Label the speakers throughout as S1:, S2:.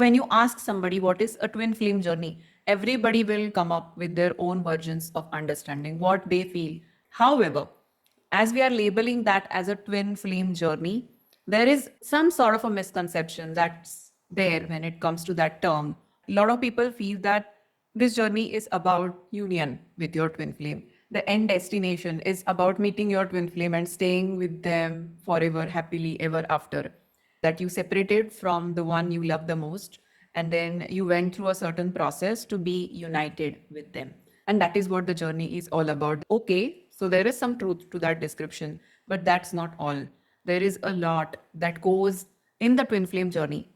S1: When you ask somebody what is a twin flame journey, everybody will come up with their own versions of understanding what they feel. However, as we are labeling that as a twin flame journey, there is some sort of a misconception that's there when it comes to that term. A lot of people feel that this journey is about union with your twin flame. The end destination is about meeting your twin flame and staying with them forever, happily ever after. That you separated from the one you love the most, and then you went through a certain process to be united with them. And that is what the journey is all about. Okay, so there is some truth to that description, but that's not all. There is a lot that goes in the twin flame journey.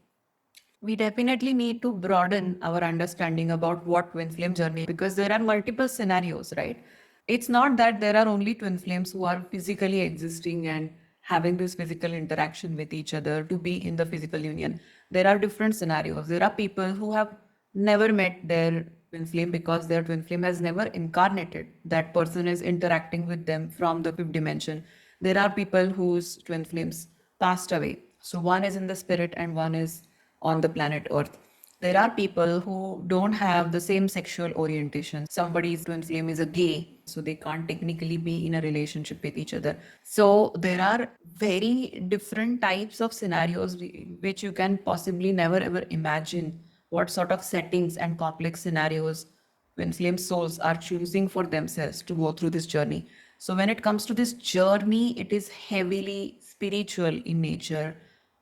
S1: We definitely need to broaden our understanding about what twin flame journey, because there are multiple scenarios, right? It's not that there are only twin flames who are physically existing and having this physical interaction with each other to be in the physical union. There are different scenarios. There are people who have never met their twin flame because their twin flame has never incarnated. That person is interacting with them from the fifth dimension. There are people whose twin flames passed away. So one is in the spirit and one is on the planet Earth. There are people who don't have the same sexual orientation. Somebody's twin flame is a gay, so they can't technically be in a relationship with each other. So there are very different types of scenarios which you can possibly never ever imagine what sort of settings and complex scenarios when flame souls are choosing for themselves to go through this journey. So when it comes to this journey, it is heavily spiritual in nature,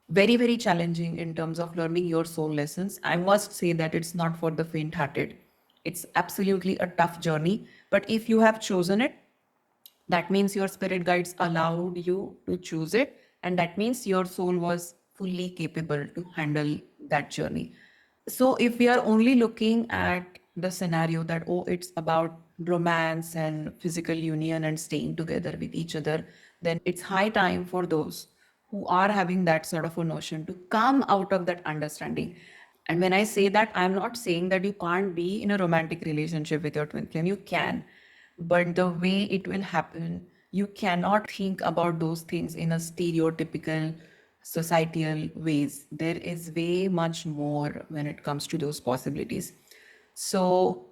S1: very, very challenging in terms of learning your soul lessons. I must say that it's not for the faint hearted. It's absolutely a tough journey. But if you have chosen it, that means your spirit guides allowed you to choose it. And that means your soul was fully capable to handle that journey. So if we are only looking at the scenario that, oh, it's about romance and physical union and staying together with each other, then it's high time for those who are having that sort of a notion to come out of that understanding. And when I say that, I'm not saying that you can't be in a romantic relationship with your twin flame. You can. But the way it will happen, you cannot think about those things in a stereotypical societal ways. There is way much more when it comes to those possibilities. So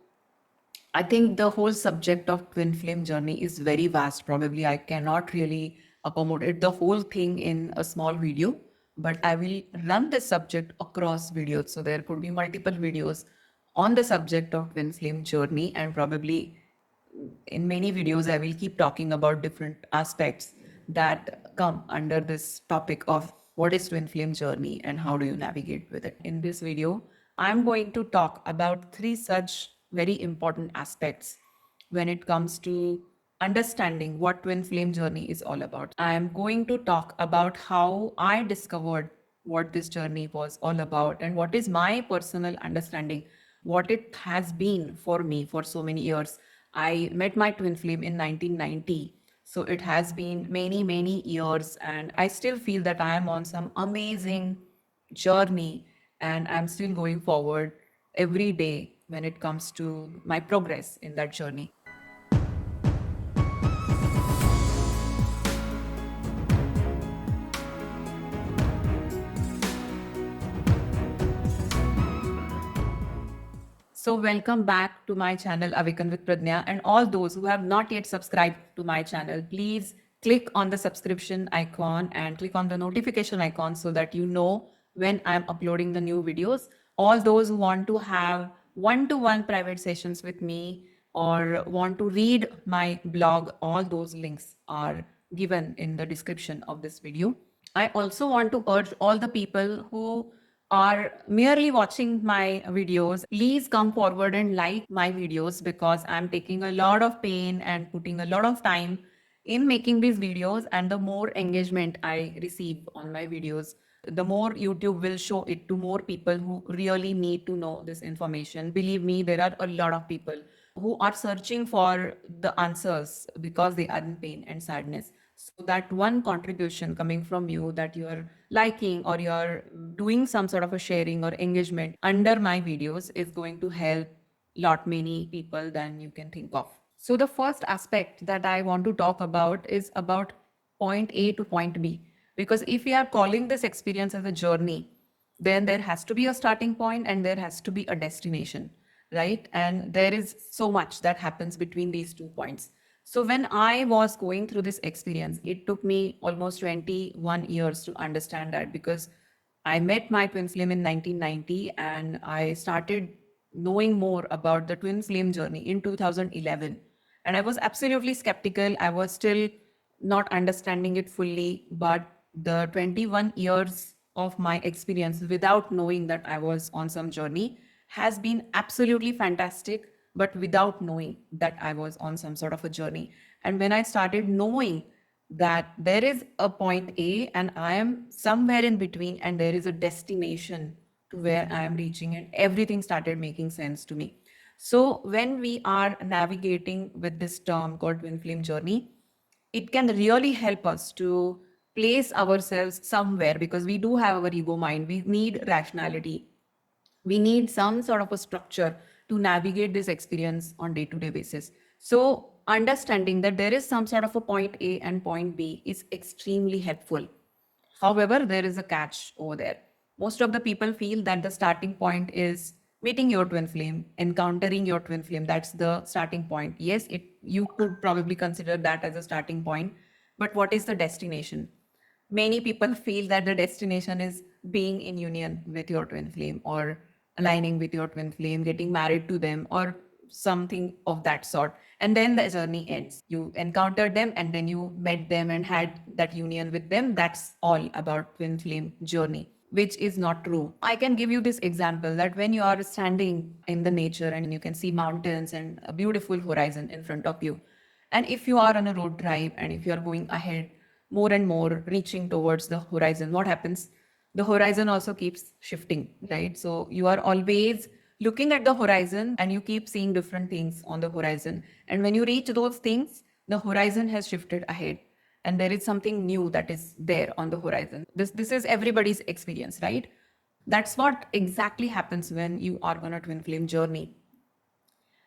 S1: I think the whole subject of twin flame journey is very vast. Probably I cannot really accommodate the whole thing in a small video, but I will run this subject across videos. So there could be multiple videos on the subject of twin flame journey, and probably in many videos, I will keep talking about different aspects that come under this topic of what is twin flame journey and how do you navigate with it. In this video, I'm going to talk about three such very important aspects when it comes to understanding what twin flame journey is all about. I am going to talk about how I discovered what this journey was all about and what is my personal understanding, what it has been for me for so many years. I met my twin flame in 1990. So it has been many, many years, and I still feel that I am on some amazing journey and I'm still going forward every day when it comes to my progress in that journey. So, welcome back to my channel Awaken with Pradnyaa, and all those who have not yet subscribed to my channel, please click on the subscription icon and click on the notification icon so that you know when I'm uploading the new videos. All those who want to have one-to-one private sessions with me or want to read my blog, all those links are given in the description of this video. I also want to urge all the people who are merely watching my videos, please come forward and like my videos, because I'm taking a lot of pain and putting a lot of time in making these videos. And the more engagement I receive on my videos, the more YouTube will show it to more people who really need to know this information. Believe me, there are a lot of people who are searching for the answers because they are in pain and sadness. So that one contribution coming from you, that you are liking or you're doing some sort of a sharing or engagement under my videos, is going to help lot many people than you can think of. So the first aspect that I want to talk about is about point A to point B. Because if we are calling this experience as a journey, then there has to be a starting point and there has to be a destination, right? And there is so much that happens between these 2 points. So when I was going through this experience, it took me almost 21 years to understand that, because I met my twin flame in 1990 and I started knowing more about the twin flame journey in 2011. And I was absolutely skeptical. I was still not understanding it fully. But the 21 years of my experience without knowing that I was on some journey has been absolutely fantastic, but without knowing that I was on some sort of a journey. And when I started knowing that there is a point A and I am somewhere in between and there is a destination to where I am reaching, and everything started making sense to me. So when we are navigating with this term called twin flame journey, it can really help us to place ourselves somewhere, because we do have our ego mind. We need rationality. We need some sort of a structure to navigate this experience on day-to-day basis. So understanding that there is some sort of a point A and point B is extremely helpful. However, there is a catch over there. Most of the people feel that the starting point is meeting your twin flame, encountering your twin flame. That's the starting point. Yes, it you could probably consider that as a starting point, but what is the destination? Many people feel that the destination is being in union with your twin flame, or aligning with your twin flame, getting married to them, or something of that sort. And then the journey ends. You encountered them and then you met them and had that union with them. That's all about twin flame journey, which is not true. I can give you this example that when you are standing in the nature and you can see mountains and a beautiful horizon in front of you, and if you are on a road drive and if you are going ahead more and more, reaching towards the horizon, what happens? The horizon also keeps shifting, right? So you are always looking at the horizon and you keep seeing different things on the horizon. And when you reach those things, the horizon has shifted ahead and there is something new that is there on the horizon. This is everybody's experience, right? That's what exactly happens when you are on a twin flame journey.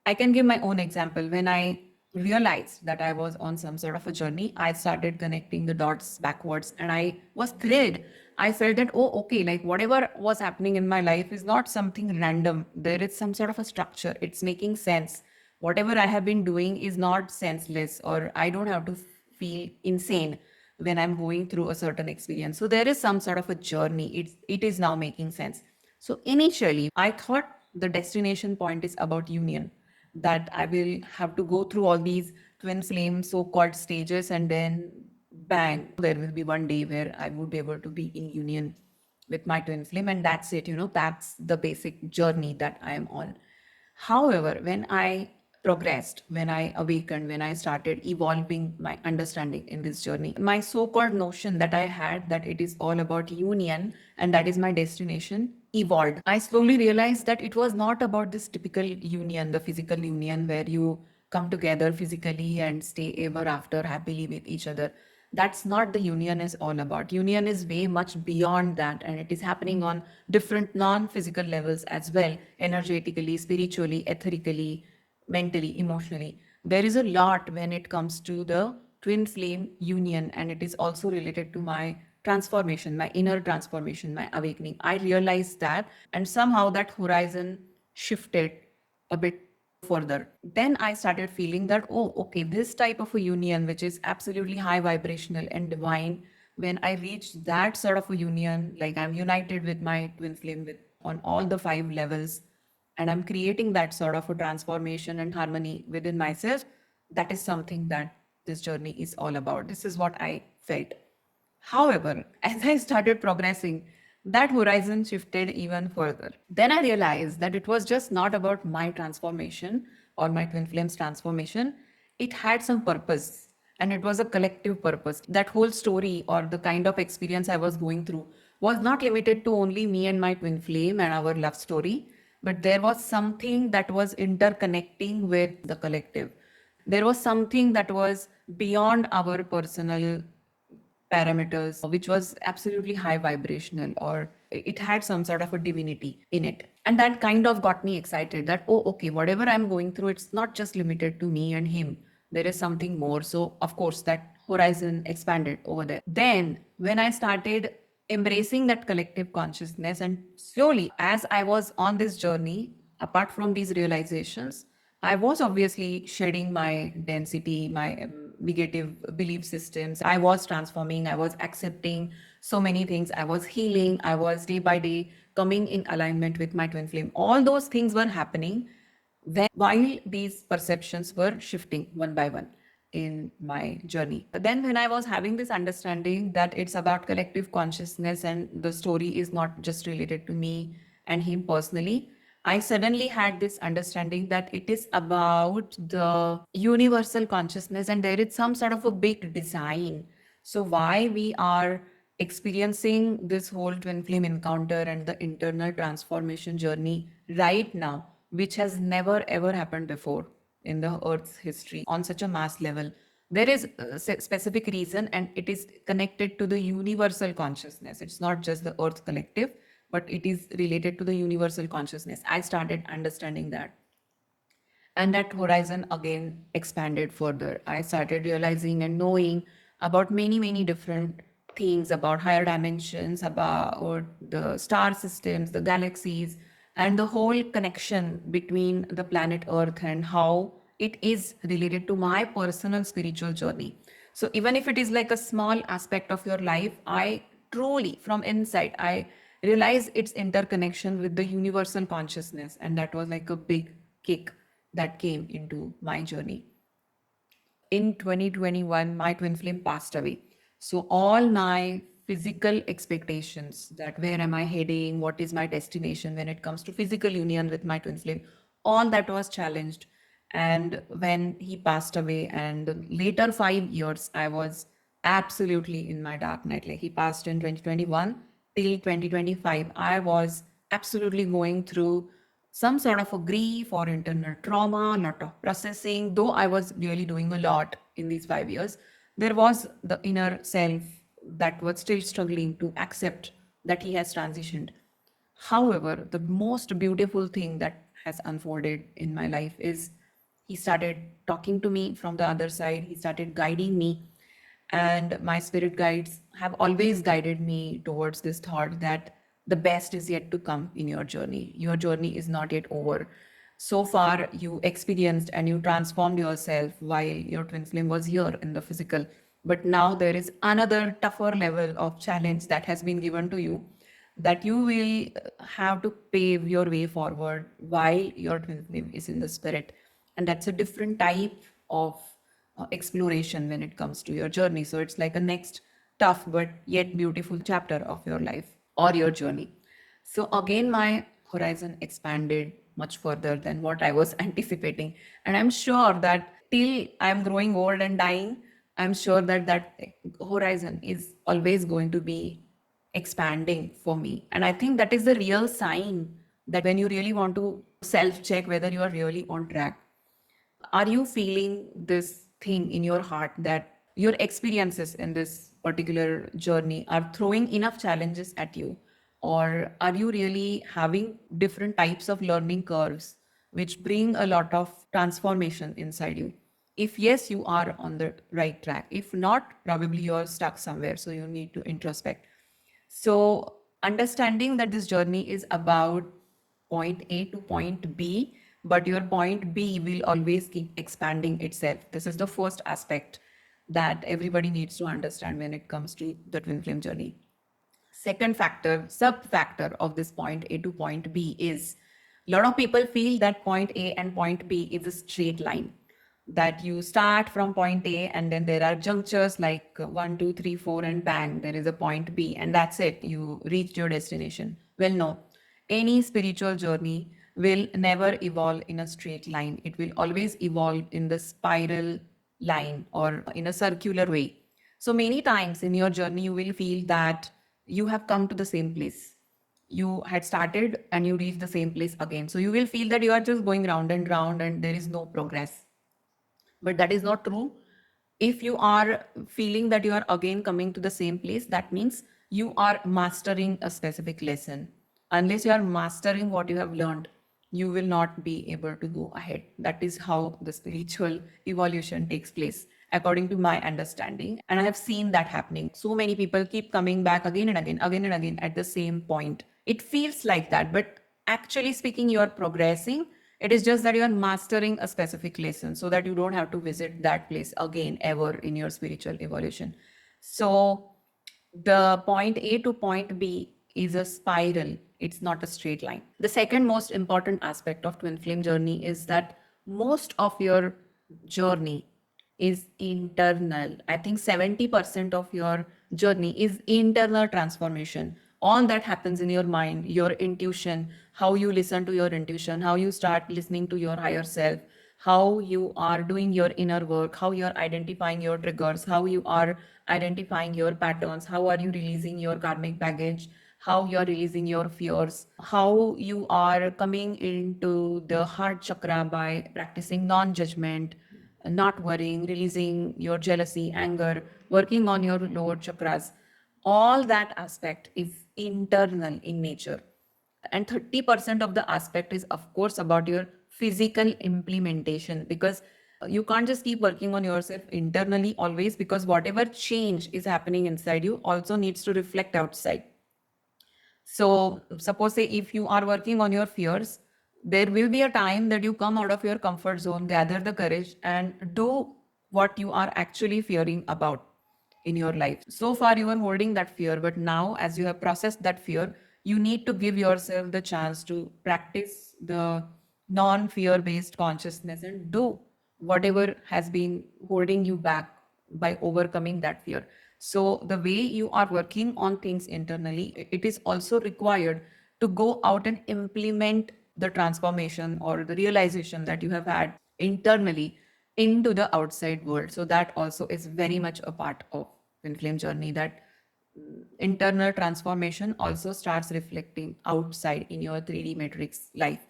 S1: I can give my own example. When I realized that I was on some sort of a journey, I started connecting the dots backwards and I was thrilled. I felt that, oh, okay, like whatever was happening in my life is not something random. There is some sort of a structure. It's making sense. Whatever I have been doing is not senseless, or I don't have to feel insane when I'm going through a certain experience. So there is some sort of a journey. It is now making sense. So initially, I thought the destination point is about union, that I will have to go through all these twin flame so-called stages and then bang, there will be one day where I would be able to be in union with my twin flame, and that's it. That's the basic journey that I am on. However, when I progressed, when I awakened, when I started evolving my understanding in this journey, my so called notion that I had that it is all about union and that is my destination evolved. I slowly realized that it was not about this typical union, the physical union where you come together physically and stay ever after happily with each other. That's not the union is all about. Union is way much beyond that, and it is happening on different non-physical levels as well: energetically, spiritually, ethically, mentally, emotionally. There is a lot when it comes to the twin flame union, and it is also related to my transformation, my inner transformation, my awakening. I realized that, and somehow that horizon shifted a bit further. Then I started feeling that, oh, okay, this type of a union, which is absolutely high vibrational and divine, when I reach that sort of a union, like I'm united with my twin flame with on all the 5 levels, and I'm creating that sort of a transformation and harmony within myself, that is something that this journey is all about. This is what I felt. However, as I started progressing, that horizon shifted even further. Then I realized that it was just not about my transformation or my twin flames transformation. It had some purpose, and it was a collective purpose. That whole story or the kind of experience I was going through was not limited to only me and my twin flame and our love story, but there was something that was interconnecting with the collective. There was something that was beyond our personal parameters, which was absolutely high vibrational, or it had some sort of a divinity in it. And that kind of got me excited that, oh, okay, whatever I'm going through, it's not just limited to me and him. There is something more. So, of course, that horizon expanded over there. Then, when I started embracing that collective consciousness. And slowly, as I was on this journey, apart from these realizations, I was obviously shedding my density, my negative belief systems. I was transforming, I was accepting so many things, I was healing, I was day by day coming in alignment with my twin flame. All those things were happening while these perceptions were shifting one by one in my journey. But then, when I was having this understanding that it's about collective consciousness and the story is not just related to me and him personally, I suddenly had this understanding that it is about the universal consciousness and there is some sort of a big design. So, why we are experiencing this whole twin flame encounter and the internal transformation journey right now, which has never ever happened before in the earth's history on such a mass level, there is a specific reason and it is connected to the universal consciousness. It's not just the earth collective, but it is related to the universal consciousness. I started understanding that, and that horizon again expanded further. I started realizing and knowing about many different things, about higher dimensions, about the star systems, the galaxies, and the whole connection between the planet earth and how it is related to my personal spiritual journey. So even if it is like a small aspect of your life, I truly from inside I realize its interconnection with the universal consciousness, and that was like a big kick that came into my journey. In 2021, my twin flame passed away. So, all my physical expectations, that where am I heading, what is my destination when it comes to physical union with my twin flame, all that was challenged. And when he passed away, and later 5 years, I was absolutely in my dark night. Like he passed in 2021 till 2025, I was absolutely going through some sort of a grief or internal trauma, lot of processing. Though I was really doing a lot in these 5 years, there was the inner self that was still struggling to accept that he has transitioned. However, the most beautiful thing that has unfolded in my life is he started talking to me from the other side. He started guiding me, and my spirit guides have always guided me towards this thought that the best is yet to come in your journey. Your journey is not yet over. So far, you experienced and you transformed yourself while your twin flame was here in the physical. But now there is another tougher level of challenge that has been given to you, that you will have to pave your way forward while your twin flame is in the spirit. And that's a different type of exploration when it comes to your journey. So it's like a next tough but yet beautiful chapter of your life or your journey. So again, my horizon expanded much further than what I was anticipating. And I'm sure that till I'm growing old and dying, I'm sure that that horizon is always going to be expanding for me. And I think that is the real sign that when you really want to self check whether you are really on track. Are you feeling this thing in your heart that your experiences in this particular journey are throwing enough challenges at you? Or are you really having different types of learning curves which bring a lot of transformation inside you? If yes, you are on the right track. If not, probably you're stuck somewhere. So you need to introspect. So, understanding that this journey is about point A to point B, but your point B will always keep expanding itself. This is the first aspect that everybody needs to understand when it comes to the twin flame journey. Second factor, sub factor of this point A to point B is a lot of people feel that point A and point B is a straight line, that you start from point A and then there are junctures like 1, 2, 3, 4, and bang, there is a point B, and that's it. You reached your destination. Well, no. Any spiritual journey will never evolve in a straight line. It will always evolve in the spiral line or in a circular way. So many times in your journey, you will feel that you have come to the same place. You had started and you reach the same place again. So you will feel that you are just going round and round and there is no progress. But that is not true. If you are feeling that you are again coming to the same place, that means you are mastering a specific lesson. Unless you are mastering what you have learned, you will not be able to go ahead. That is how the spiritual evolution takes place. according to my understanding. And I have seen that happening. So many people keep coming back again and again at the same point. It feels like that, but actually speaking, you are progressing. It is just that you are mastering a specific lesson so that you don't have to visit that place again ever in your spiritual evolution. So the point A to point B is a spiral, it's not a straight line. The second most important aspect of twin flame journey is that most of your journey is internal. I think 70% of your journey is internal transformation. All that happens in your mind, your intuition, how you listen to your intuition, how you start listening to your higher self, how you are doing your inner work, how you are identifying your triggers, how you are identifying your patterns, how are you releasing your karmic baggage, how you are releasing your fears, how you are coming into the heart chakra by practicing non judgment, not worrying, releasing your jealousy, anger, working on your lower chakras. All that aspect is internal in nature. And 30% of the aspect is, of course, about your physical implementation, because you can't just keep working on yourself internally always, because whatever change is happening inside you also needs to reflect outside. So, suppose say if you are working on your fears, there will be a time that you come out of your comfort zone, gather the courage, and do what you are actually fearing about in your life. So far, you are holding that fear, but now, as you have processed that fear, you need to give yourself the chance to practice the non fear based consciousness and do whatever has been holding you back by overcoming that fear. So, the way you are working on things internally, it is also required to go out and implement the transformation or the realization that you have had internally into the outside world. So, that also is very much a part of Twin Flame journey, that internal transformation also starts reflecting outside in your 3D matrix life.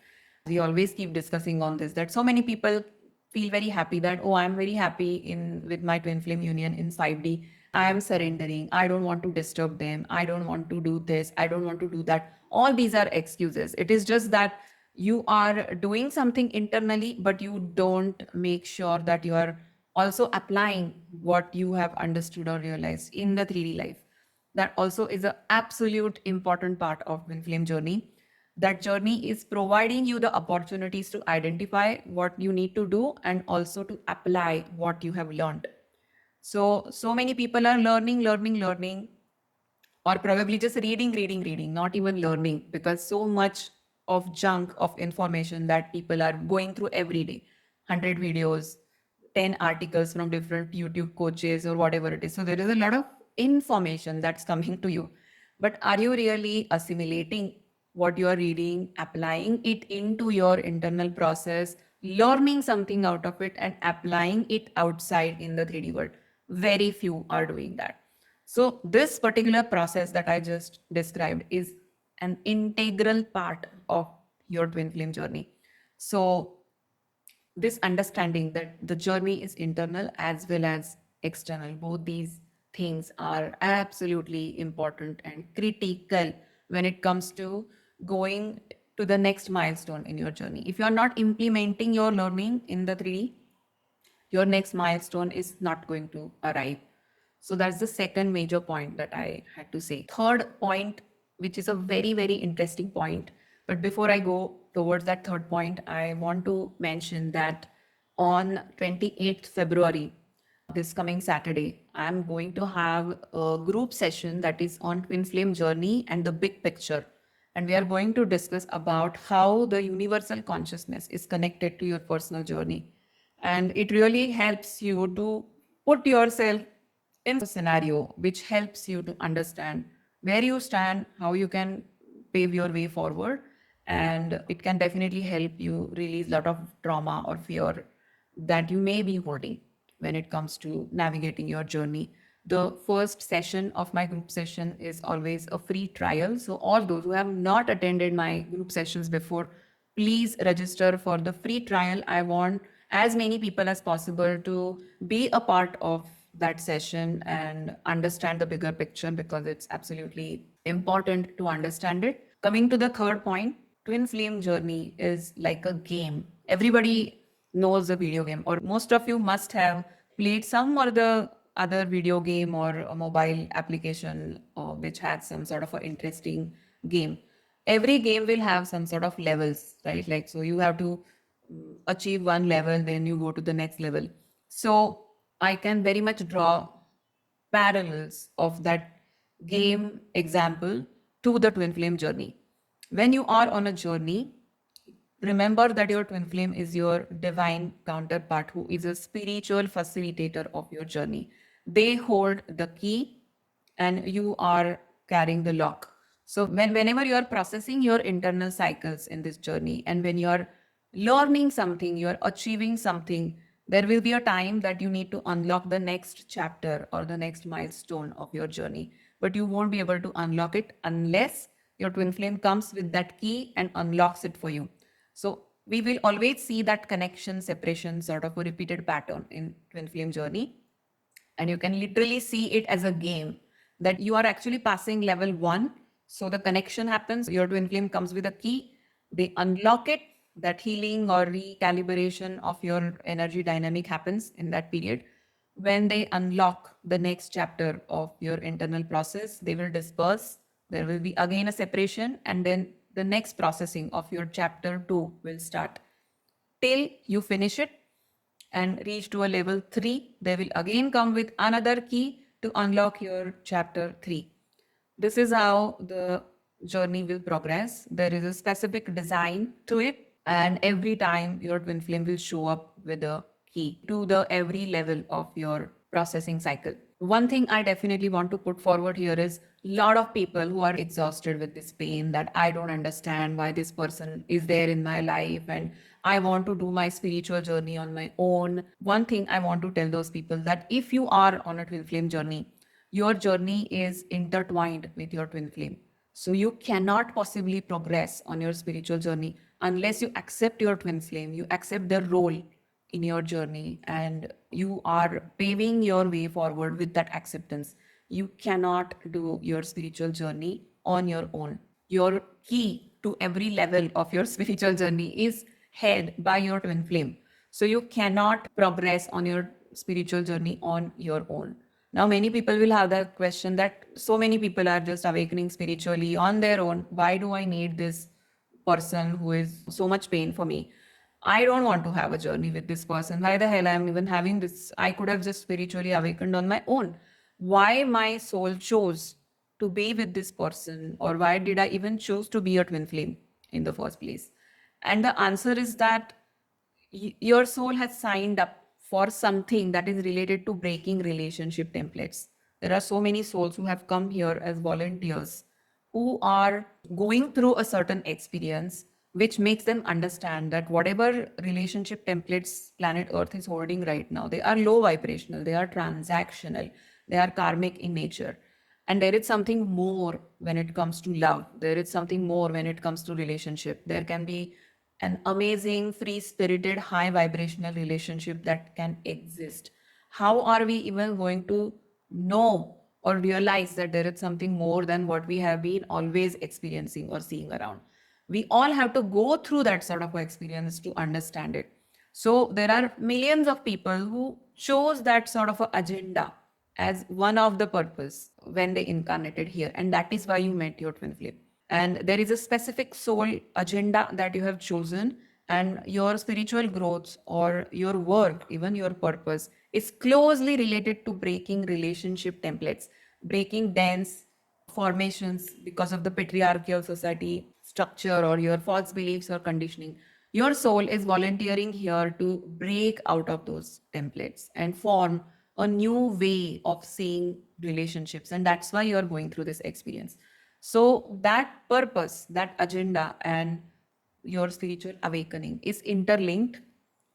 S1: We always keep discussing on this, that so many people feel very happy that, oh, I'm very happy in with my twin flame union in 5D. I am surrendering. I don't want to disturb them. I don't want to do this. I don't want to do that. All these are excuses. It is just that you are doing something internally, but you don't make sure that you are also applying what you have understood or realized in the 3D life. That also is an absolute important part of twin flame journey. That journey is providing you the opportunities to identify what you need to do and also to apply what you have learned. So many people are learning, or probably just reading, not even learning, because so much of junk of information that people are going through every day, 100 videos, 10 articles from different YouTube coaches or whatever it is. So there is a lot of information that's coming to you. But are you really assimilating what you are reading, applying it into your internal process, learning something out of it, and applying it outside in the 3D world? Very few are doing that. So, this particular process that I just described is an integral part of your twin flame journey. So, this understanding that the journey is internal as well as external, both these things are absolutely important and critical when it comes to going to the next milestone in your journey. If you are not implementing your learning in the 3D, your next milestone is not going to arrive. So that's the second major point that I had to say. Third point, which is a very, very interesting point. But before I go towards that third point, I want to mention that on 28th February, this coming Saturday, I'm going to have a group session that is on twin flame journey and the big picture. And we are going to discuss about how the universal consciousness is connected to your personal journey. And it really helps you to put yourself in a scenario which helps you to understand where you stand, how you can pave your way forward, and it can definitely help you release a lot of trauma or fear that you may be holding when it comes to navigating your journey. The first session of my group session is always a free trial. So, all those who have not attended my group sessions before, please register for the free trial. I want as many people as possible to be a part of that session and understand the bigger picture, because it's absolutely important to understand it. Coming to the third point, twin flame journey is like a game. Everybody knows a video game, or most of you must have played some or the other video game or a mobile application which has some sort of an interesting game, every game will have some sort of levels, right? Like, so you have to achieve one level, then you go to the next level. So I can very much draw parallels of that game example to the twin flame journey. When you are on a journey, remember that your twin flame is your divine counterpart who is a spiritual facilitator of your journey. They hold the key and you are carrying the lock. So whenever you are processing your internal cycles in this journey and when you are learning something, you are achieving something, there will be a time that you need to unlock the next chapter or the next milestone of your journey. But you won't be able to unlock it unless your twin flame comes with that key and unlocks it for you. So we will always see that connection, separation, sort of a repeated pattern in twin flame journey. And you can literally see it as a game that you are actually passing level 1. So the connection happens, your twin flame comes with a key, they unlock it, that healing or recalibration of your energy dynamic happens in that period. When they unlock the next chapter of your internal process, they will disperse, there will be again a separation, and then the next processing of your chapter 2 will start till you finish it and reach to a level 3. They will again come with another key to unlock your chapter 3. This is how the journey will progress. There is a specific design to it, and every time your twin flame will show up with a key to the every level of your processing cycle. One thing I definitely want to put forward here is a lot of people who are exhausted with this pain, that I don't understand why this person is there in my life and I want to do my spiritual journey on my own. One thing I want to tell those people, that if you are on a twin flame journey, your journey is intertwined with your twin flame. So you cannot possibly progress on your spiritual journey unless you accept your twin flame, you accept their role in your journey, and you are paving your way forward with that acceptance. You cannot do your spiritual journey on your own. Your key to every level of your spiritual journey is held by your twin flame. So you cannot progress on your spiritual journey on your own. Now, many people will have that question that so many people are just awakening spiritually on their own. Why do I need this person who is so much pain for me? I don't want to have a journey with this person. Why the hell I'm even having this? I could have just spiritually awakened on my own. Why my soul chose to be with this person, or why did I even choose to be a twin flame in the first place? And the answer is that your soul has signed up for something that is related to breaking relationship templates. There are so many souls who have come here as volunteers who are going through a certain experience which makes them understand that whatever relationship templates planet Earth is holding right now, they are low vibrational, they are transactional, they are karmic in nature. And there is something more when it comes to love. There is something more when it comes to relationship. There can be an amazing, free spirited, high vibrational relationship that can exist. How are we even going to know or realize that there is something more than what we have been always experiencing or seeing around? We all have to go through that sort of experience to understand it. So there are millions of people who chose that sort of a agenda as one of the purpose when they incarnated here, and that is why you met your twin flame. And there is a specific soul agenda that you have chosen, and your spiritual growth or your work, even your purpose, is closely related to breaking relationship templates, breaking dense formations because of the patriarchal society structure or your false beliefs or conditioning. Your soul is volunteering here to break out of those templates and form a new way of seeing relationships. And that's why you're going through this experience. So, that purpose, that agenda, and your spiritual awakening is interlinked,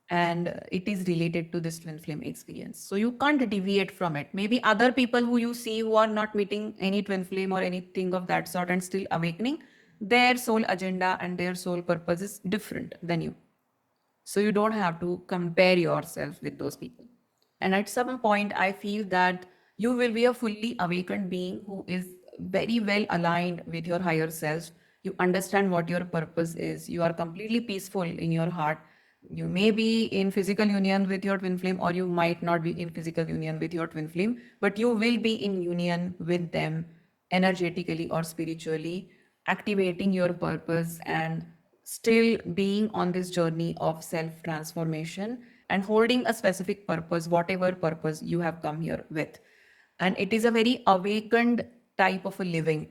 S1: and it is related to this twin flame experience. So you can't deviate from it. Maybe other people who you see who are not meeting any twin flame or anything of that sort and still awakening, their soul agenda and their soul purpose is different than you. So you don't have to compare yourself with those people. And at some point, I feel that you will be a fully awakened being who is very well aligned with your higher self. You understand what your purpose is. You are completely peaceful in your heart. You may be in physical union with your twin flame, or you might not be in physical union with your twin flame, but you will be in union with them energetically or spiritually, activating your purpose and still being on this journey of self transformation and holding a specific purpose, whatever purpose you have come here with. And it is a very awakened type of a living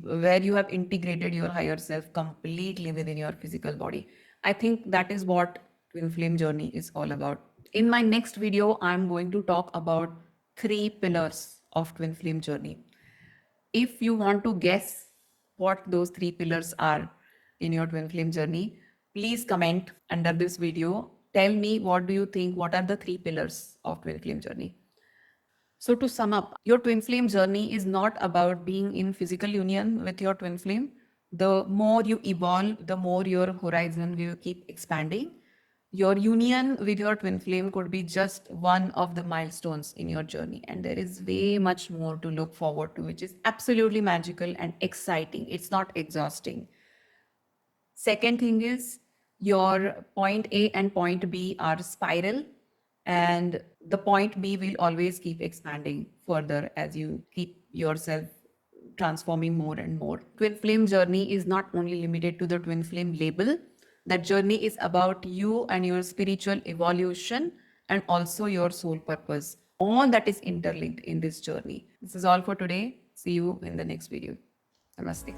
S1: where you have integrated your higher self completely within your physical body. I think that is what twin flame journey is all about. In my next video, I'm going to talk about three pillars of twin flame journey. If you want to guess what those three pillars are in your twin flame journey, please comment under this video. Tell me, what do you think? What are the three pillars of twin flame journey? So, to sum up, your twin flame journey is not about being in physical union with your twin flame. The more you evolve, the more your horizon will keep expanding. Your union with your twin flame could be just one of the milestones in your journey, and there is way much more to look forward to, which is absolutely magical and exciting. It's not exhausting. Second thing is, your point A and point B are spiral, and the point B will always keep expanding further as you keep yourself transforming more and more. Twin flame journey is not only limited to the twin flame label, that journey is about you and your spiritual evolution and also your soul purpose. All that is interlinked in this journey. This is all for today. See you in the next video. Namaste.